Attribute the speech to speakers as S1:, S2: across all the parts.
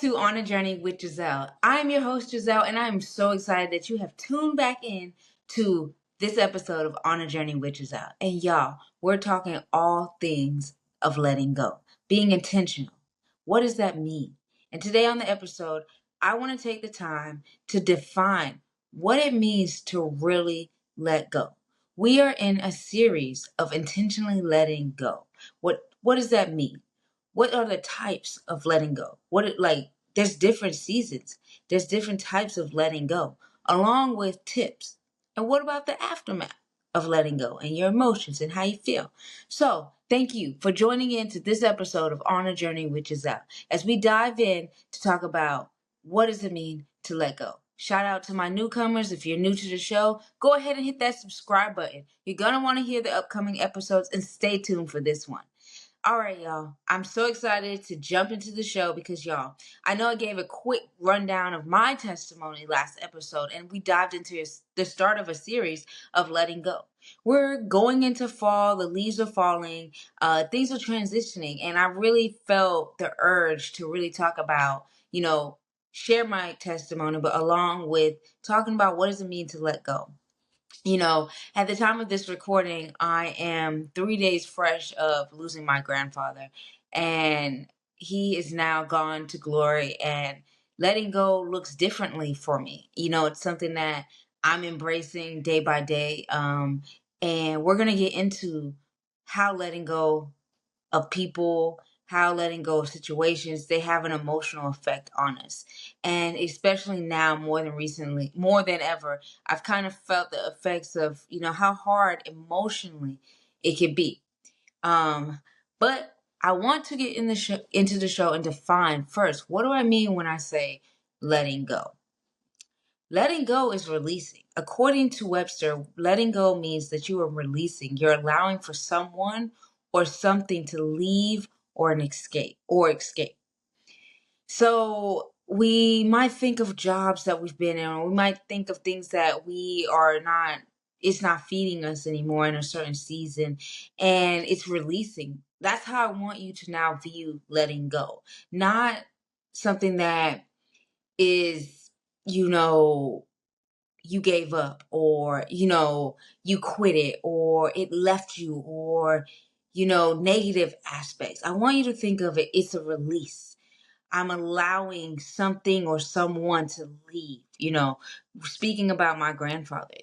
S1: to On a Journey with Giselle. I'm your host, Giselle, and I'm so excited that you have tuned back in to this episode of On a Journey with Giselle. And y'all, we're talking all things of letting go, being intentional. What does that mean? And today on the episode, I want to take the time to define what it means to really let go. We are in a series of intentionally letting go. What does that mean? What are the types of letting go? There's different seasons. There's different types of letting go, along with tips. And what about the aftermath of letting go and your emotions and how you feel? So thank you for joining in to this episode of On a Journey with Giselle as we dive in to talk about what does it mean to let go. Shout out to my newcomers. If you're new to the show, go ahead and hit that subscribe button. You're going to want to hear the upcoming episodes and stay tuned for this one. All right, y'all. I'm so excited to jump into the show because, y'all, I know I gave a quick rundown of my testimony last episode, and we dived into the start of a series of letting go. We're going into fall, the leaves are falling, things are transitioning, and I really felt the urge to really talk about, share my testimony, but along with talking about what does it mean to let go. At the time of this recording, I am 3 days fresh of losing my grandfather, and he is now gone to glory, and letting go looks differently for me. It's something that I'm embracing day by day. And we're going to get into how letting go of people, how letting go of situations, they have an emotional effect on us. And especially now, more than ever, I've kind of felt the effects of, how hard emotionally it can be. But I want to get into the show and define first, what do I mean when I say letting go? Letting go is releasing. According to Webster, letting go means that you are releasing. You're allowing for someone or something to leave or escape. So we might think of jobs that we've been in, or we might think of things that it's not feeding us anymore in a certain season, and it's releasing. That's how I want you to now view letting go. Not something that is, you gave up, or you quit it, or it left you, or negative aspects. I want you to think of it's a release. I'm allowing something or someone to leave. Speaking about my grandfather,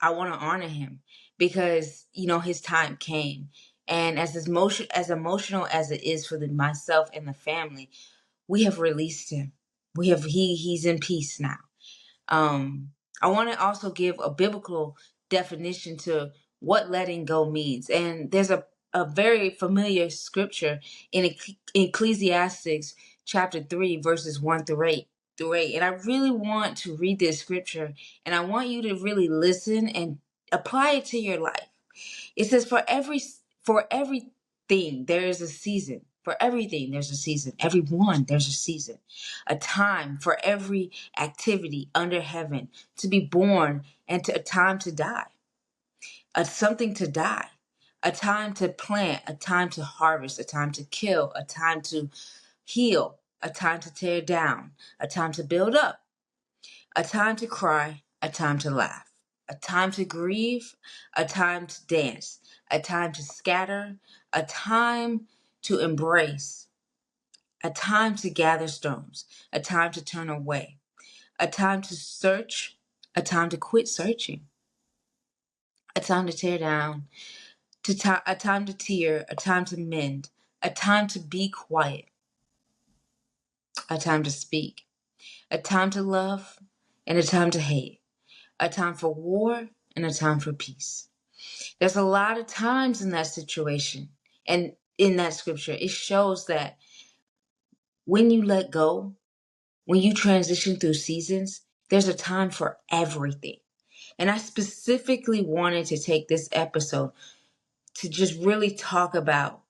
S1: I want to honor him because his time came, and as emotional as it is for myself and the family, we have released him. He's in peace now. I want to also give a biblical definition to what letting go means. And there's a very familiar scripture in Ecclesiastes chapter 3, verses 1 through 8. And I really want to read this scripture, and I want you to really listen and apply it to your life. It says, for everything there is a season. For everything there's a season. Everyone there's a season. A time for every activity under heaven, to be born, and a time to die. Something to die. A time to plant, a time to harvest, a time to kill, a time to heal, a time to tear down, a time to build up, a time to cry, a time to laugh, a time to grieve, a time to dance, a time to scatter, a time to embrace, a time to gather stones, a time to turn away, a time to search, a time to quit searching, a time to tear down, a time to tear, a time to mend, a time to be quiet, a time to speak, a time to love, and a time to hate, a time for war, and a time for peace. There's a lot of times in that situation, and in that scripture, it shows that when you let go, when you transition through seasons, there's a time for everything. And I specifically wanted to take this episode to just really talk about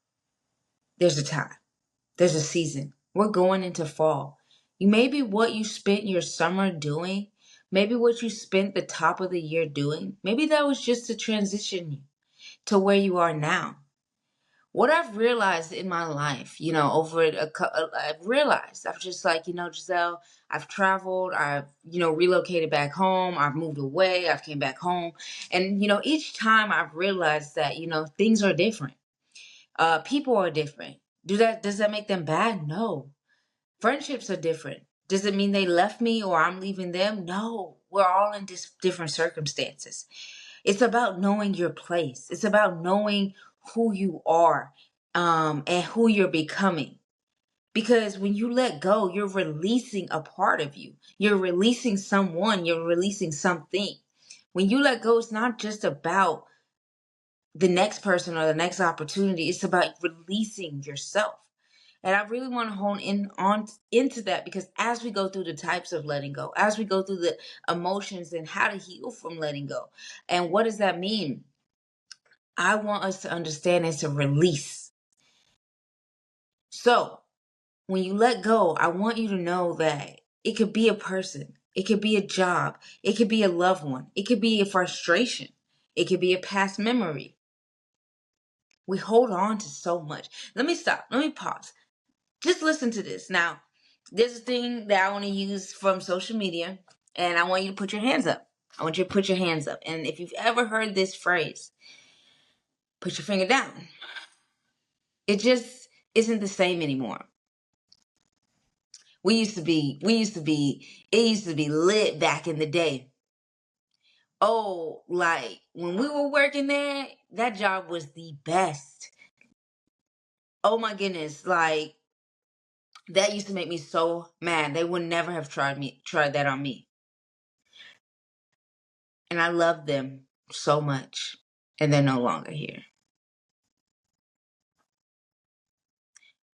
S1: there's a time, there's a season. We're going into fall. Maybe what you spent your summer doing, maybe what you spent the top of the year doing, maybe that was just to transition you to where you are now. what I've realized in my life, I've just like, Giselle, I've traveled, I've, relocated back home, I've moved away, I've came back home. And, each time I've realized that, things are different. People are different. Does that make them bad? No. Friendships are different. Does it mean they left me or I'm leaving them? No. We're all in different circumstances. It's about knowing your place. It's about knowing who you are, and who you're becoming. Because when you let go, you're releasing a part of you. You're releasing someone. You're releasing something. When you let go, it's not just about the next person or the next opportunity. It's about releasing yourself. And I really want to hone in into that, because as we go through the types of letting go, as we go through the emotions and how to heal from letting go, and what does that mean? I want us to understand it's a release. So when you let go, I want you to know that it could be a person, it could be a job, it could be a loved one, it could be a frustration, it could be a past memory. We hold on to so much. Let me stop. Let me pause. Just listen to this. Now, there's a thing that I want to use from social media, and I want you to put your hands up. I want you to put your hands up. And if you've ever heard this phrase, put your finger down. It just isn't the same anymore. It used to be lit back in the day. Oh, like when we were working there, that job was the best. Oh my goodness, like that used to make me so mad. They would never have tried that on me. And I love them so much, and they're no longer here.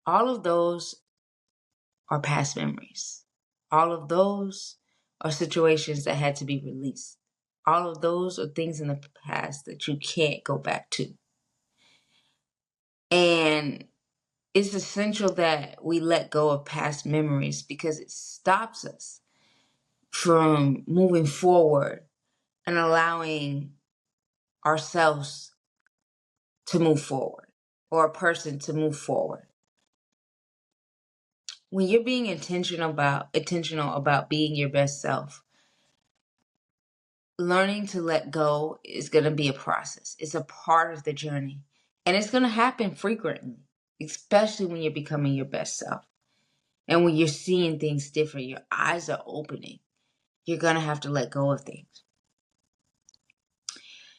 S1: All of those are past memories. All of those are situations that had to be released. All of those are things in the past that you can't go back to. And it's essential that we let go of past memories, because it stops us from moving forward and allowing ourselves to move forward, or a person to move forward. When you're being intentional about being your best self, learning to let go is going to be a process. It's a part of the journey, and it's going to happen frequently, especially when you're becoming your best self. And when you're seeing things different, your eyes are opening, you're going to have to let go of things.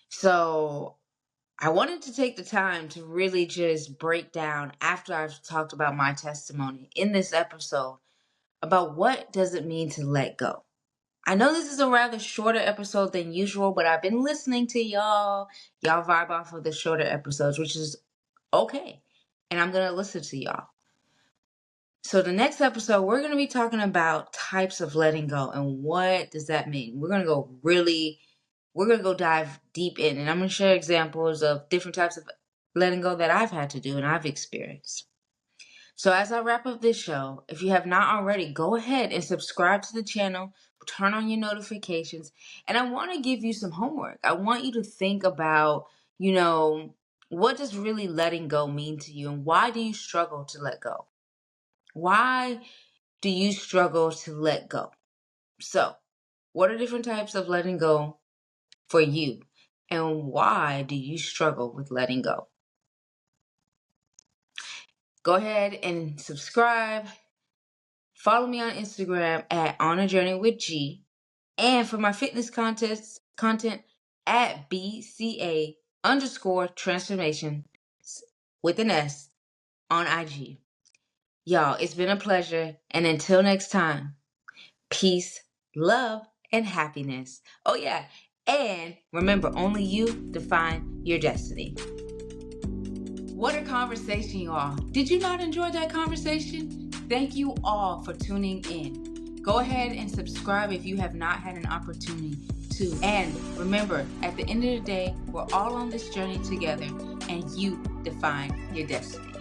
S1: So I wanted to take the time to really just break down, after I've talked about my testimony in this episode, about what does it mean to let go. I know this is a rather shorter episode than usual, but I've been listening to y'all. Y'all vibe off of the shorter episodes, which is okay. And I'm going to listen to y'all. So the next episode, we're going to be talking about types of letting go and what does that mean. We're going to go dive deep in, and I'm going to share examples of different types of letting go that I've had to do and I've experienced. So as I wrap up this show, if you have not already, go ahead and subscribe to the channel, turn on your notifications, and I want to give you some homework. I want you to think about, what does really letting go mean to you, and why do you struggle to let go? Why do you struggle to let go? So, what are different types of letting go for you, and why do you struggle with letting go? Go ahead and subscribe. Follow me on Instagram at On a Journey with G, and for my fitness content at BCA_transformation with an S on IG. Y'all, it's been a pleasure, and until next time, peace, love, and happiness. Oh yeah, and remember, only you define your destiny. What a conversation, y'all. Did you not enjoy that conversation? Thank you all for tuning in. Go ahead and subscribe if you have not had an opportunity to. And remember, at the end of the day, we're all on this journey together, and you define your destiny.